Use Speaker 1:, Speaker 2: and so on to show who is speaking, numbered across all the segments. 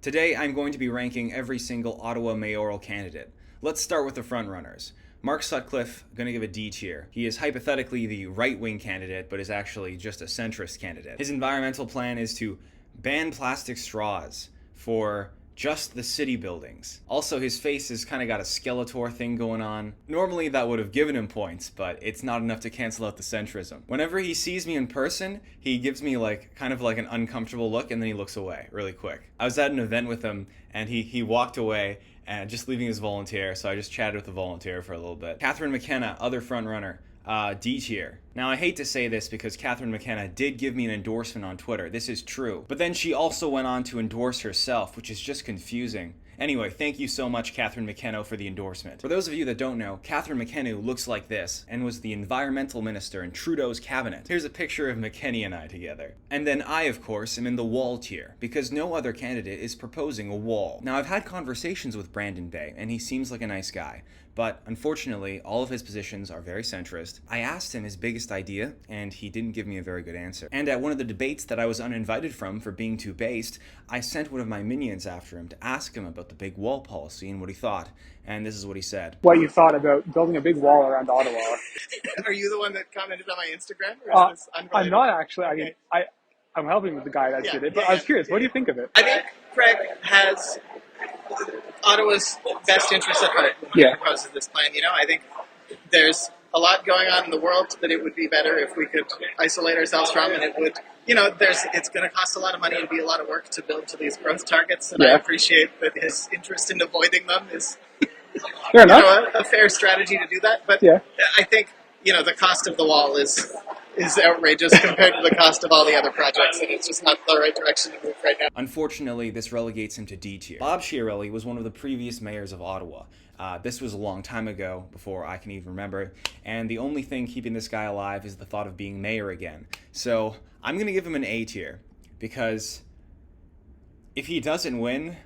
Speaker 1: Today, I'm going to be ranking every single Ottawa mayoral candidate. Let's start with the frontrunners. Mark Sutcliffe, gonna give a D tier. He is hypothetically the right-wing candidate, but is actually just a centrist candidate. His environmental plan is to ban plastic straws for just the city buildings. Also, his face has kind of got a Skeletor thing going on. Normally that would have given him points, but it's not enough to cancel out the centrism. Whenever he sees me in person, he gives me kind of an uncomfortable look, and then he looks away really quick. I was at an event with him, and he walked away, and just leaving his volunteer, so I just chatted with the volunteer for a little bit. Catherine McKenna, other frontrunner, D tier. Now, I hate to say this because Catherine McKenna did give me an endorsement on Twitter. This is true. But then she also went on to endorse herself, which is just confusing. Anyway, thank you so much, Catherine McKenna, for the endorsement. For those of you that don't know, Catherine McKenna looks like this and was the environmental minister in Trudeau's cabinet. Here's a picture of McKenna and I together. And then I, of course, am in the wall tier, because no other candidate is proposing a wall. Now, I've had conversations with Brandon Bay, and he seems like a nice guy. But unfortunately, all of his positions are very centrist. I asked him his biggest idea, and he didn't give me a very good answer. And at one of the debates that I was uninvited from for being too based, I sent one of my minions after him to ask him about the big wall policy and what he thought. And this is what he said.
Speaker 2: What you thought about building a big wall around Ottawa.
Speaker 3: Are you the one that commented on my Instagram? Or is this unrelated?
Speaker 2: I'm not actually. I
Speaker 3: Okay.
Speaker 2: mean, I'm helping with the guy that did it, but
Speaker 3: yeah,
Speaker 2: I was
Speaker 3: yeah.
Speaker 2: curious. What do you think of it?
Speaker 3: I think Craig has Ottawa's best interest at heart when he
Speaker 2: Yeah.
Speaker 3: proposes this plan. I think there's a lot going on in the world that it would be better if we could isolate ourselves from, and it would, it's going to cost a lot of money and be a lot of work to build to these growth targets, and I
Speaker 2: Yeah.
Speaker 3: appreciate that his interest in avoiding them is
Speaker 2: Fair enough.
Speaker 3: a fair strategy to do that, but
Speaker 2: Yeah.
Speaker 3: I think, the cost of the wall is outrageous compared to the cost of all the other projects, and it's just not the right direction to move right now.
Speaker 1: Unfortunately, this relegates him to D tier. Bob Chiarelli was one of the previous mayors of Ottawa. This was a long time ago, before I can even remember, and the only thing keeping this guy alive is the thought of being mayor again. So I'm going to give him an A tier, because if he doesn't win,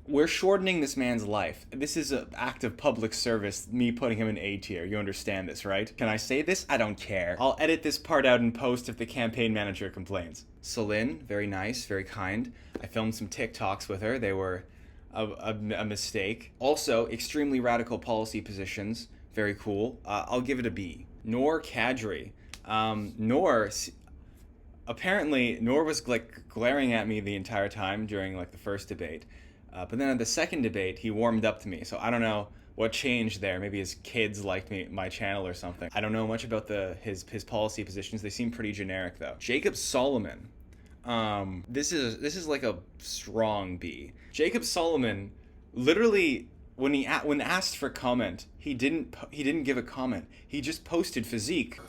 Speaker 1: we're shortening this man's life. This is an act of public service, me putting him in A tier. You understand this, right? Can I say this? I don't care. I'll edit this part out and post if the campaign manager complains. Celine, very nice, very kind. I filmed some TikToks with her. They were a mistake. Also, extremely radical policy positions. Very cool. I'll give it a B. Noor Kadri. Apparently, Noor was glaring at me the entire time during the first debate. But then at the second debate, he warmed up to me. So I don't know what changed there. Maybe his kids liked my channel or something. I don't know much about his policy positions. They seem pretty generic though. Jacob Solomon. This is like a strong B. Jacob Solomon, literally, when asked for comment, he didn't give a comment. He just posted physique.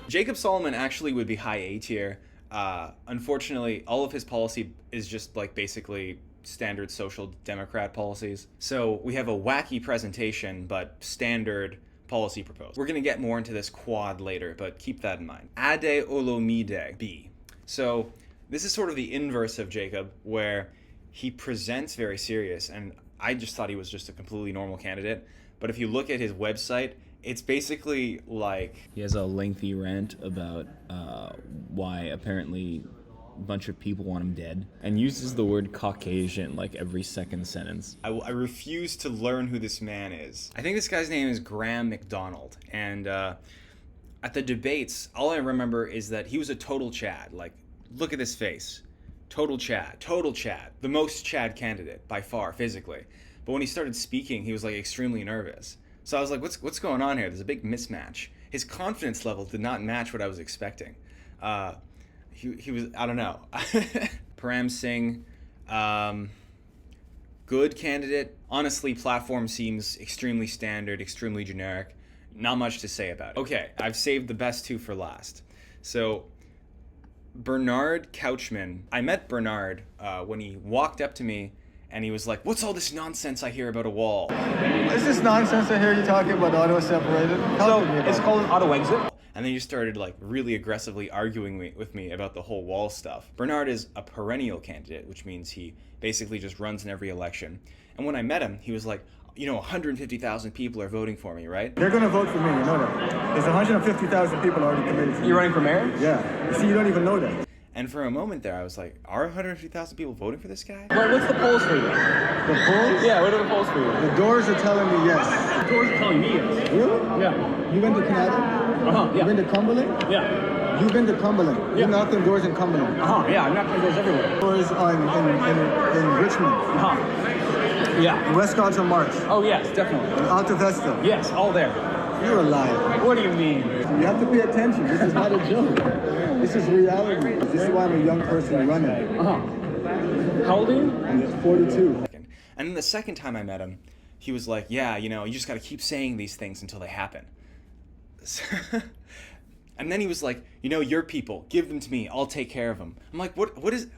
Speaker 1: Jacob Solomon actually would be high A tier. Unfortunately, all of his policy is just basically standard social democrat policies. So we have a wacky presentation, but standard policy proposal. We're going to get more into this quad later, but keep that in mind. Ade Olomide, B. So this is sort of the inverse of Jacob, where he presents very serious, and I just thought he was just a completely normal candidate. But if you look at his website, it's basically
Speaker 4: he has a lengthy rant about why apparently a bunch of people want him dead, and uses the word Caucasian every second sentence.
Speaker 1: I refuse to learn who this man is. I think this guy's name is Graham McDonald, and at the debates, all I remember is that he was a total Chad. Look at this face. Total Chad. The most Chad candidate, by far, physically. But when he started speaking, he was extremely nervous. So I was like, what's going on here? There's a big mismatch. His confidence level did not match what I was expecting. He was, I don't know. Param Singh, good candidate. Honestly, platform seems extremely standard, extremely generic. Not much to say about it. Okay, I've saved the best two for last. So, Bernard Couchman. I met Bernard when he walked up to me, and he was like, "What's all this nonsense I hear about a wall?"
Speaker 5: Is this nonsense I hear you talking about Ottawa separated?
Speaker 6: It's called an auto exit.
Speaker 1: And then he started really aggressively arguing with me about the whole wall stuff. Bernard is a perennial candidate, which means he basically just runs in every election. And when I met him, he was like, 150,000 people are voting for me, right?
Speaker 5: They're going to vote for me, you know that. There's 150,000 people already committed to me.
Speaker 6: You're running for mayor?
Speaker 5: Yeah. You see, you don't even know that.
Speaker 1: And for a moment there, I was like, are 150,000 people voting for this guy?
Speaker 6: What's the polls for you?
Speaker 5: The polls?
Speaker 6: Yeah, what are the polls for you?
Speaker 5: The doors are telling me yes.
Speaker 6: The doors are telling me yes.
Speaker 5: Really?
Speaker 6: Yeah.
Speaker 5: You been to Canada?
Speaker 6: Uh-huh, yeah.
Speaker 5: You been to Cumberland?
Speaker 6: Yeah.
Speaker 5: You've been to Cumberland.
Speaker 6: Yeah.
Speaker 5: You knocked on doors in Cumberland.
Speaker 6: Uh-huh, yeah, I'm knocking doors everywhere.
Speaker 5: Doors in Richmond.
Speaker 6: Uh-huh. Yeah.
Speaker 5: Westcott on March.
Speaker 6: Oh, yes, definitely.
Speaker 5: In Alta Vista.
Speaker 6: Yes, all there.
Speaker 5: You're a liar.
Speaker 6: What do you mean?
Speaker 5: You have to pay attention. This is not a joke. This is reality. This is why I'm a young person running.
Speaker 6: Uh-huh. How old are you?
Speaker 5: I'm 42.
Speaker 1: And then the second time I met him, he was like, yeah, you just got to keep saying these things until they happen. And then he was like, your people, give them to me. I'll take care of them. I'm like,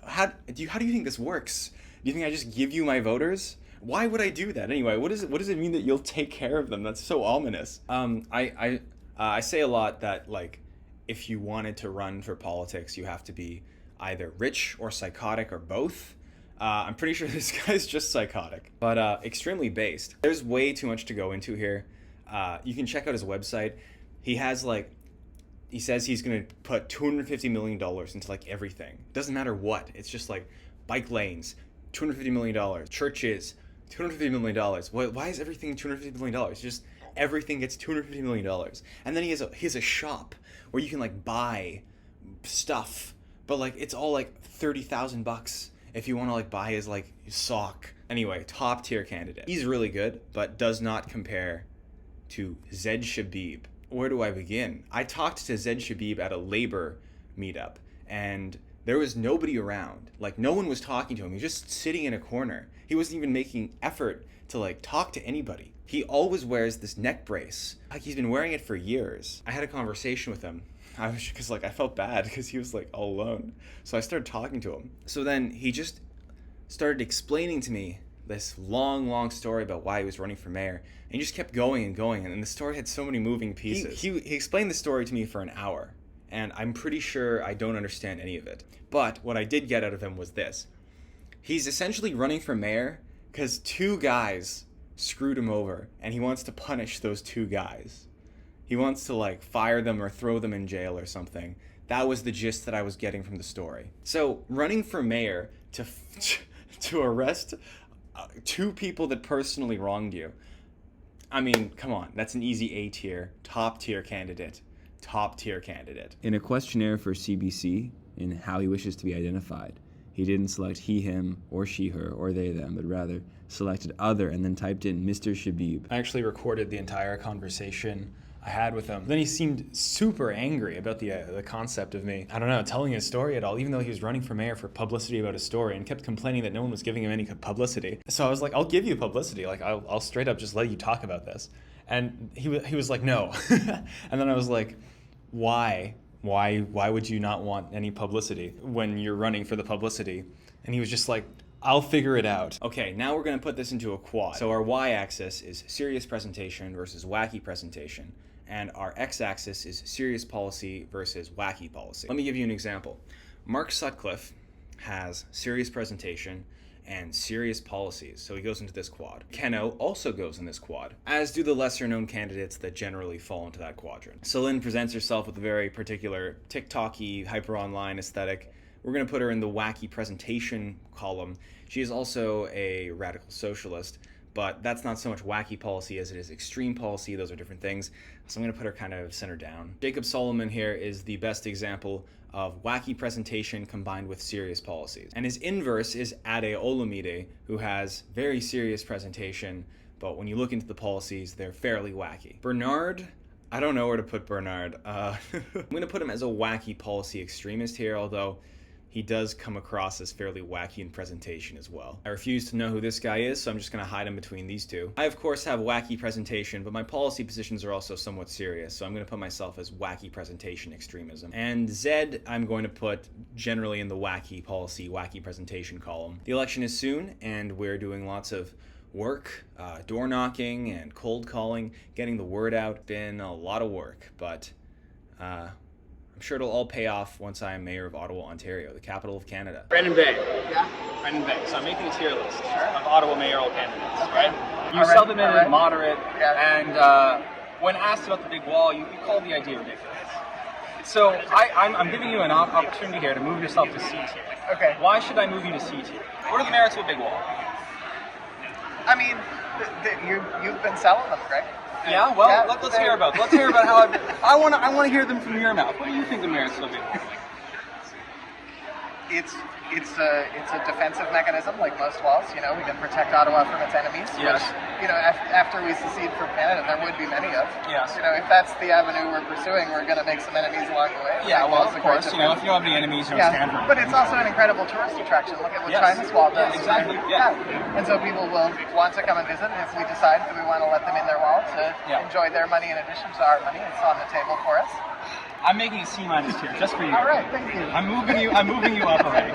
Speaker 1: how do you think this works? Do you think I just give you my voters? Why would I do that anyway? What does it mean that you'll take care of them? That's so ominous. I say a lot that, like, if you wanted to run for politics, you have to be either rich or psychotic or both. I'm pretty sure this guy's just psychotic, but extremely based. There's way too much to go into here. You can check out his website. He says he's going to put $250 million into, like, everything. Doesn't matter what. It's just, like, bike lanes, $250 million. Churches, $250 million. Why is everything $250 million? Just everything gets $250 million. And then he has a shop where you can, like, buy stuff, but, like, it's all like $30,000 if you want to, like, buy his, like, sock. Anyway, top tier candidate. He's really good, but does not compare to Zed Shabib. Where do I begin? I talked to Zed Shabib at a labor meetup, and there was nobody around. Like, no one was talking to him. He was just sitting in a corner. He wasn't even making effort to, like, talk to anybody. He always wears this neck brace. Like, he's been wearing it for years. I had a conversation with him. I felt bad because he was, like, all alone. So I started talking to him. So then he just started explaining to me this long story about why he was running for mayor. And he just kept going and going. And the story had so many moving pieces. He explained the story to me for an hour. And I'm pretty sure I don't understand any of it. But what I did get out of him was this. He's essentially running for mayor because two guys screwed him over, and he wants to punish those two guys. He wants to, like, fire them or throw them in jail or something. That was the gist that I was getting from the story. So running for mayor to arrest two people that personally wronged you. I mean, come on. That's an easy A tier, top tier candidate. Top tier candidate.
Speaker 4: In a questionnaire for CBC, in how he wishes to be identified, he didn't select he, him, or she, her, or they, them, but rather selected other and then typed in Mr. Shabib.
Speaker 1: I actually recorded the entire conversation I had with him. Then he seemed super angry about the concept of me, I don't know, telling his story at all, even though he was running for mayor for publicity about his story and kept complaining that no one was giving him any publicity. So I was like, I'll give you publicity. Like, I'll straight up just let you talk about this. And he was like, no. And then I was like, why? Why would you not want any publicity when you're running for the publicity? And he was just like, I'll figure it out. Okay, now we're going to put this into a quad. So our y-axis is serious presentation versus wacky presentation, and our x-axis is serious policy versus wacky policy. Let me give you an example. Mark Sutcliffe has serious presentation and serious policies, so he goes into this quad. Keno also goes in this quad, as do the lesser-known candidates that generally fall into that quadrant. Celine presents herself with a very particular TikTok-y, hyper-online aesthetic. We're going to put her in the wacky presentation column. She is also a radical socialist, but that's not so much wacky policy as it is extreme policy. Those are different things. So I'm going to put her kind of center down. Jacob Solomon here is the best example of wacky presentation combined with serious policies. And his inverse is Ade Olamide, who has very serious presentation, but when you look into the policies, they're fairly wacky. Bernard, I don't know where to put Bernard. I'm going to put him as a wacky policy extremist here, although he does come across as fairly wacky in presentation as well. I refuse to know who this guy is, so I'm just going to hide him between these two. I, of course, have wacky presentation, but my policy positions are also somewhat serious, so I'm going to put myself as wacky presentation extremism. And Zed, I'm going to put generally in the wacky policy, wacky presentation column. The election is soon, and we're doing lots of work, door knocking and cold calling, getting the word out. Been a lot of work, but I'm sure it'll all pay off once I am mayor of Ottawa, Ontario, the capital of Canada.
Speaker 7: Brandon Bay.
Speaker 3: Yeah.
Speaker 7: Brandon Bay. So I'm making a tier list
Speaker 3: Sure.
Speaker 7: of Ottawa mayoral candidates, right? You
Speaker 3: All right,
Speaker 7: self-admitted,
Speaker 3: all right.
Speaker 7: moderate,
Speaker 3: Yeah.
Speaker 7: and when asked about the big wall, you called the idea ridiculous. So I'm giving you an opportunity here to move yourself to C tier.
Speaker 3: Okay.
Speaker 7: Why should I move you to C tier? What are the merits of a big wall?
Speaker 3: I mean, you've been selling them, Greg.
Speaker 7: Yeah, well,
Speaker 3: Yeah,
Speaker 7: let's hear about how I want to hear them from your mouth. What do you think the merits of a big wall?
Speaker 3: It's a defensive mechanism, like most walls. You know, we can protect Ottawa from its enemies.
Speaker 7: Yes.
Speaker 3: Which, you know, after we secede from Canada, there would be many of.
Speaker 7: Yes.
Speaker 3: You know, if that's the avenue we're pursuing, we're going to make some enemies along the way.
Speaker 7: Yeah, well,
Speaker 3: That's
Speaker 7: of
Speaker 3: a great
Speaker 7: course, you know, if you don't have any enemies, you don't stand for
Speaker 3: Yeah,
Speaker 7: it.
Speaker 3: but it's also an incredible tourist attraction. Look at what
Speaker 7: Yes.
Speaker 3: China's wall does.
Speaker 7: Yeah, exactly, yeah.
Speaker 3: And so people will want to come and visit if we decide that we want to let them in their wall to
Speaker 7: Yeah.
Speaker 3: enjoy their money in addition to our money. It's on the table for us.
Speaker 7: I'm making a C- tier just for you.
Speaker 3: All right, thank you.
Speaker 7: I'm moving you up already.